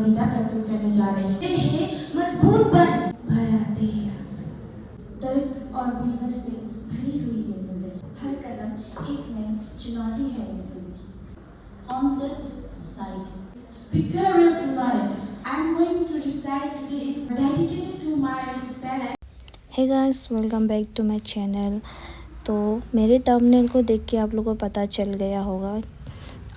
कविता प्रस्तुत करने जा रही है। मजबूत बन भर आते हैं आंसू, दर्द और बेबस से भरी हुई है जिंदगी। हर कदम एक नई चुनौती है ये जिंदगी। Haunted society, precarious life. I'm going to recite today is dedicated to my parents. Hey guys, welcome back to my channel. तो मेरे थंबनेल को देख के आप लोगों को पता चल गया होगा,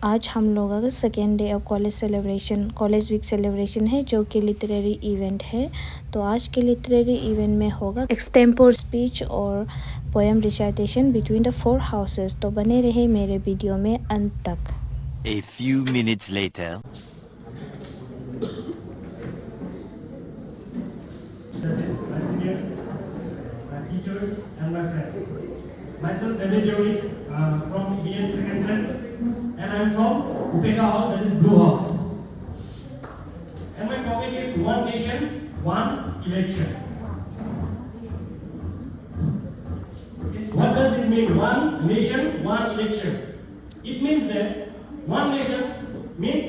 आज हम लोगों का second day of college week celebration है, जो कि लिटरेरी इवेंट है। तो आज के लिटरेरी इवेंट में होगा एक्सटेम्पोर स्पीच और poem recitation between the 4 houses. तो बने रहे मेरे वीडियो में अंत तक। A few minutes later. My seniors, my teachers, and my friends. Myself, David Deori, from BN Second Set, and I am from Upeka House, that is Blue House. And my topic is One Nation, One Election. Okay. What does it mean? One nation, one election. It means that one nation means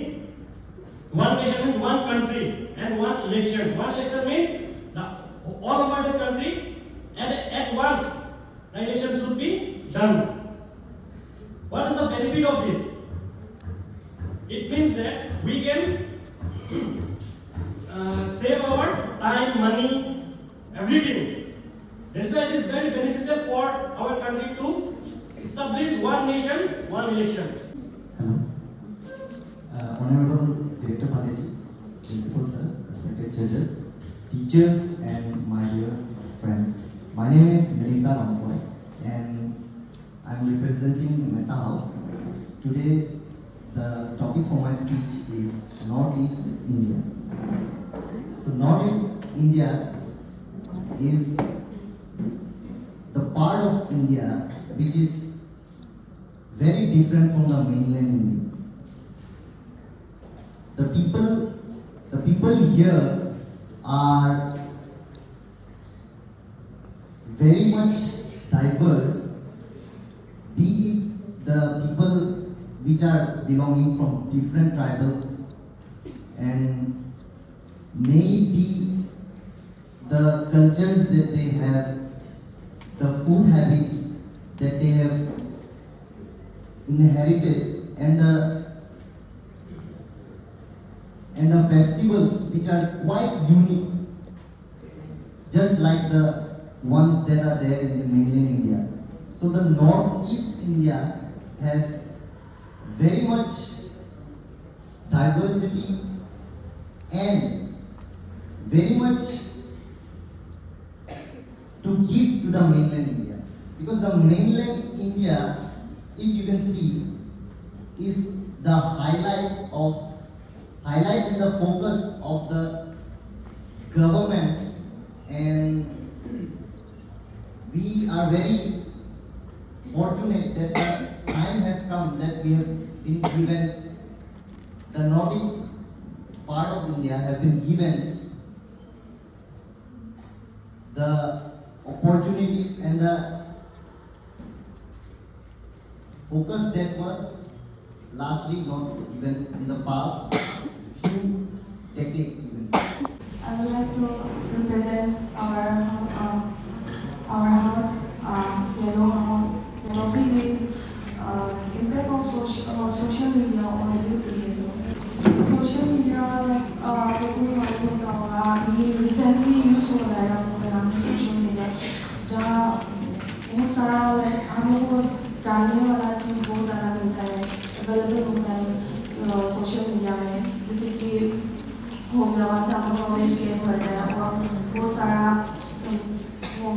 one country, and one election. One election means all over the country, and at once the election should be done. What is the benefit of this? It means that we can save our time, money, everything. That's why it is very beneficial for our country to establish one nation, one election. Hello. Honorable Director Padeji, Principal Sir, respected judges, teachers, and my dear friends. My name is Melinda Ramfoy, and I am representing Meta House. Today, the topic for my speech is Northeast India. So, Northeast India is the part of India which is very different from the mainland India. The people here are very much diverse, be it the people which are belonging from different tribals, and maybe the cultures that they have, the food habits that they have inherited, and the festivals which are quite unique, just like the ones that are there in the mainland India. So the Northeast India has very much diversity and very much to give to the mainland India, because the mainland India, if you can see, is the highlight and the focus of the government, and we are very fortunate that the time has come that we have been given, the northeast part of India have been given the opportunities and the focus that was lastly not given in the past few decades. I would like to represent our house, Yellow House. The topic is impact of social media on youth behavior. Social media, लोगों को मालूम होगा, ये recently use हो रहा है आपको नाम social media, जहाँ बहुत सारा हम लोग को जानने वाला चीज़ बहुत ज़्यादा मिलता है, अवेलेबल होता है सोशल मीडिया में, जैसे कि हो गया वहाँ से आपको नॉलेज गेन करता है, और बहुत सारा वो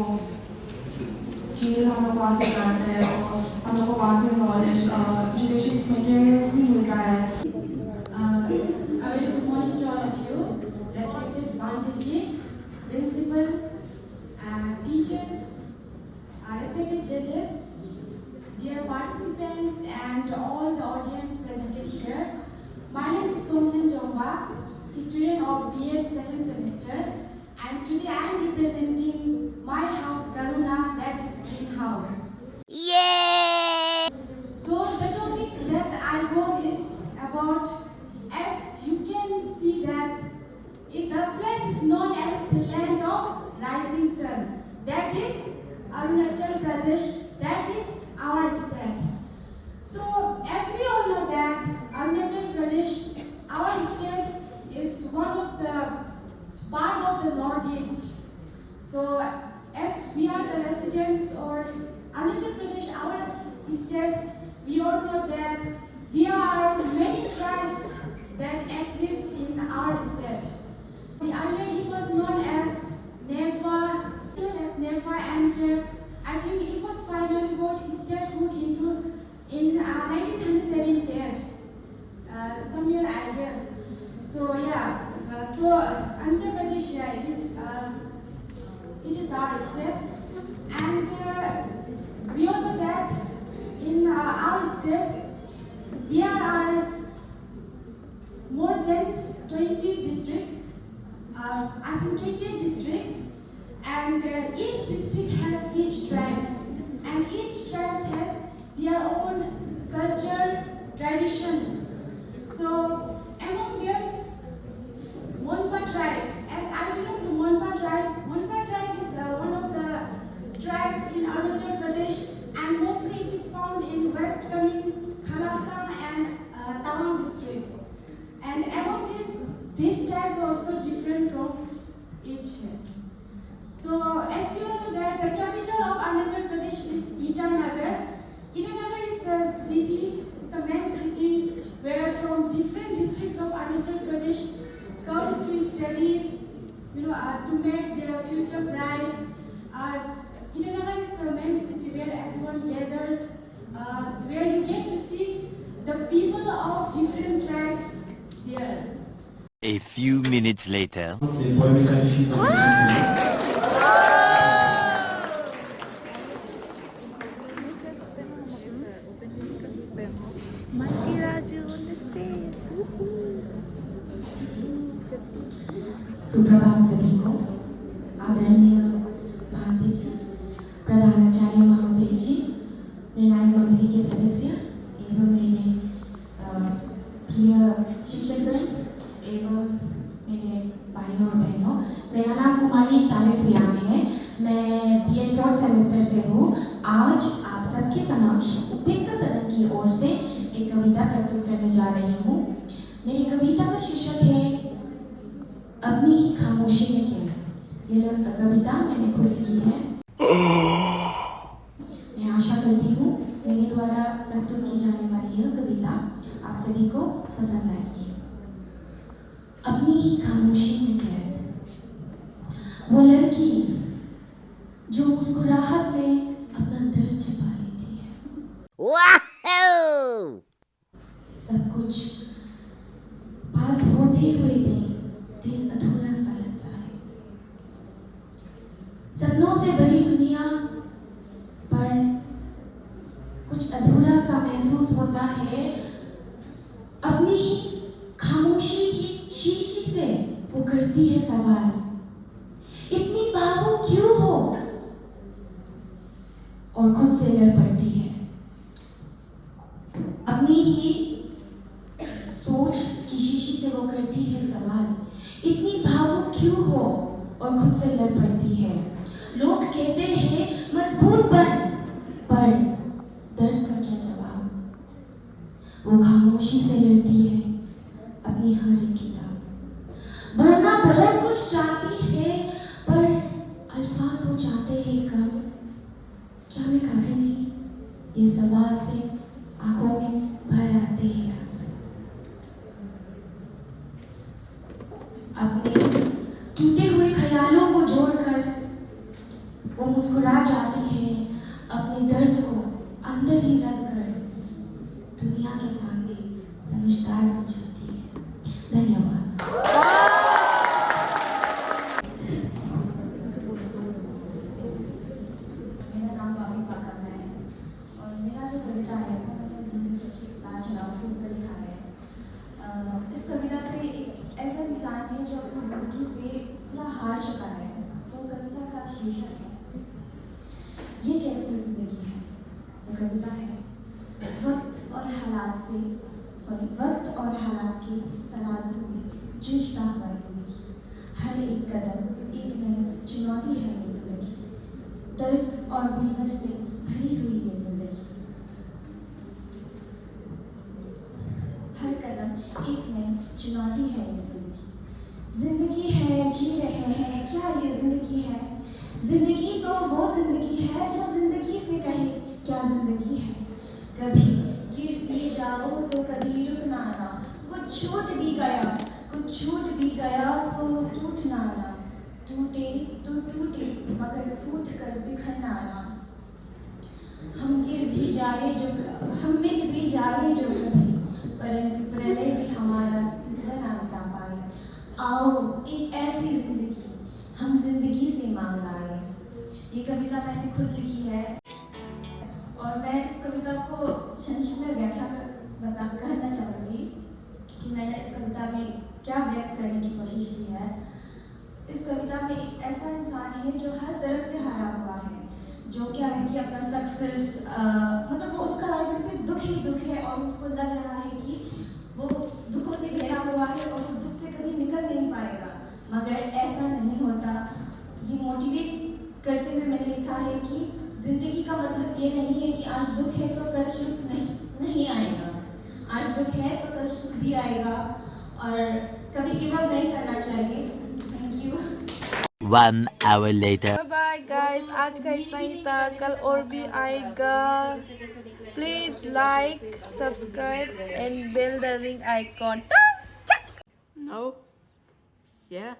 स्किल हम लोग वहाँ से जानते हैं, और हम लोग को वहाँ से नॉलेज एजुकेशन मटेरियल्स भी मिलता है। A very good morning to all of you, respected Bhandiji, principal, teachers, respected judges, dear participants, and all the audience presented here. My name is Kumchan Jomba, student of BEd second semester, and today I am representing my house, Karuna, that is Green House. Yay! So the topic that I got is about, as you can see that the place is known as the land of rising sun. That is Arunachal Pradesh. That is our state. So, as we all know that Arunachal Pradesh, our state, is one of the part of the northeast. So, as we are the residents or Arunachal Pradesh, our state, we all know that there are many tribes that exist in our state. The earlier it was known as Nepha, and I think it was finally got statehood in 1978, somewhere I guess. So yeah, so Arunachal Pradesh, yeah, it is our state, and we all know that in our state there are more than 20 districts. I think 20 districts, and each district has each tribes, and each tribe has their own culture, traditions. So among them, Monpa tribe, as I belong to Monpa tribe is one of the tribes in Arunachal Pradesh, and mostly it is found in West Kamen, Khalapta and Tawang districts. And among these tribes are also different from each. So as we all know that the capital of Arunachal Pradesh is Itanagar. Itanagar is the city, it's the main city where from different districts of Arunachal Pradesh come to study, to make their future bright. Itanagar is the main city where everyone gathers, where you get to see the people of different tribes there. A few minutes later. सुप्रभात सभी को। आदरणीय भारती जी, प्रधानाचार्य महोदय जी, निर्णायक मंडली के सदस्य एवं मेरे प्रिय शिक्षकगण एवं मेरे भाइयों और बहनों, मेरा नाम कुमारी चालीस यामी है। मैं BA 4th सेमेस्टर से हूँ। आज आप सबके समक्ष उपयुक्त सदन की ओर से एक कविता प्रस्तुत करने जा रही हूँ। मेरी कविता का शीर्षक है अपनी ही खामोशी में क्या। यह कविता मैंने खुद की है। मैं आशा करती हूँ मेरे द्वारा प्रस्तुत की जाने वाली यह कविता आप सभी को पसंद आएगी। अपनी ही खामोशी में कैद, वो लड़की जो मुस्कुराहट में अपना दर्द छिपा लेती है। Wahoo! सब कुछ पास होते हुए भी दिल अधूरा सा लगता है। सपनों से भरी दुनिया पर कुछ अधूरा सा महसूस होता है। अपनी ही खामोशी की शीशी से वो करती है सवाल, इतनी भावुक क्यों हो, और खुद से लड़ पड़ती है। अपनी ही सोच की शीशी से वो करती है सवाल, इतनी भावुक क्यों हो, और खुद से लड़ पड़ती है। लोग कहते हैं मजबूत बन, पर दर्द का क्या जवाब। वो खामोशी से लड़ती है अपनी हर एक किताब। बढ़ना बहुत कुछ चाहती है, पर अल्फाज हो जाते हैं कम। क्या मैं काफी नहीं, ये सवाल से आंखों में भर आते हैं आंसू। अपने टूटे हुए ख्यालों को जोड़कर वो मुस्कुरा जाती है, अपने दर्द को अंदर ही रखकर दुनिया के सामने समझदार हो जाती है। धन्यवाद। मेरा नाम बाबी पाकर है और मेरा जो कविता है वो मैंने जिंदगी से ताज राव के ऊपर लिखा है। इस कविता पे एक ऐसा इंसान है जो अपनी जिंदगी से पूरा हार चुका है। तो कविता का शीर्षक है ये कैसी जिंदगी है। वो कविता है वक्त और हालात की तराजू में जूझता हुआ जिंदगी, हर एक कदम एक नई चुनौती है ये जिंदगी, दर्द और बेबस से भरी हुई ये जिंदगी, हर कदम एक नई चुनौती है ये जिंदगी। जिंदगी है, जी रहे हैं, क्या ये जिंदगी है? जिंदगी तो वो जिंदगी है जो जिंदगी से कहे क्या जिंदगी है। कभी गिर भी जाओ तो कभी रुक ना आना, कुछ छूट भी गया, कुछ छूट भी गया तो टूट ना आना, टूटे तो टूटे मगर टूट कर बिखर ना आना। हम गिर भी जाए जो, हम मिट भी जाए जो कभी, परंतु प्रलय भी हमारा घर ना मिटा पाए। आओ एक ऐसी जिंदगी हम जिंदगी से मांग लाए। ये कविता मैंने खुद लिखी है और मैं इस कविता को संक्षिप्त में व्याख्या कहना चाहूँगी कि मैंने इस कविता में क्या व्यक्त करने की कोशिश की है। इस कविता में एक ऐसा इंसान है जो हर तरफ से हारा हुआ है, जो क्या है कि अपना सक्सेस मतलब वो उसका लाइफ में सिर्फ दुख ही दुख है और उसको लग रहा है कि वो दुखों से घिरा हुआ है और वो दुख से कभी निकल नहीं पाएगा, मगर ऐसा नहीं होता। ये मोटिवेट करते हुए मैंने लिखा है कि जिंदगी का मतलब ये नहीं है कि आज दुख है तो कल सुख नहीं आएगा, आज दुख है तो कल सुख भी आएगा और कभी गिव अप नहीं करना चाहिए। Thank you. 1 hour later. Bye guys, आज का इतना ही था, कल और भी आएगा। Please like, subscribe and bell the ring icon. No. Yeah.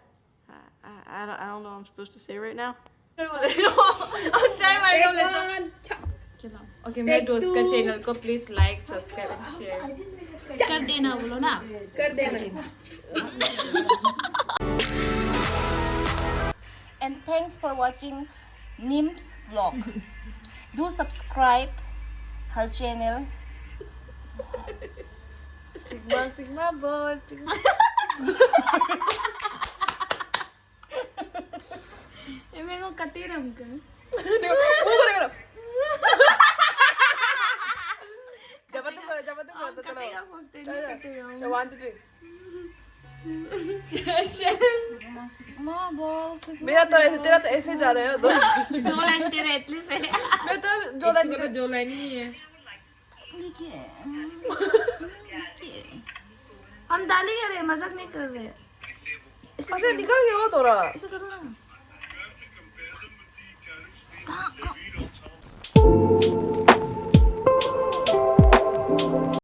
I don't know what I'm supposed to say right now. Okay, मेरे दोस्त का चैनल को please like, subscribe and share कर देना, बोलो ना, कर देना। and thanks for watching Nim's vlog. Do subscribe her channel. Sigma boss. मेरे को कतेरम कर मेरा तो ऐसे, तेरा तो ऐसे जा रहा है। दो लाइन तेरे एटलीस्ट है, मैं तो जो लाइन ही है। हम डाली कर रहे हैं, मजाक नहीं कर रहे हैं। निकल गया वो थोड़ा। ऐसा करो ना।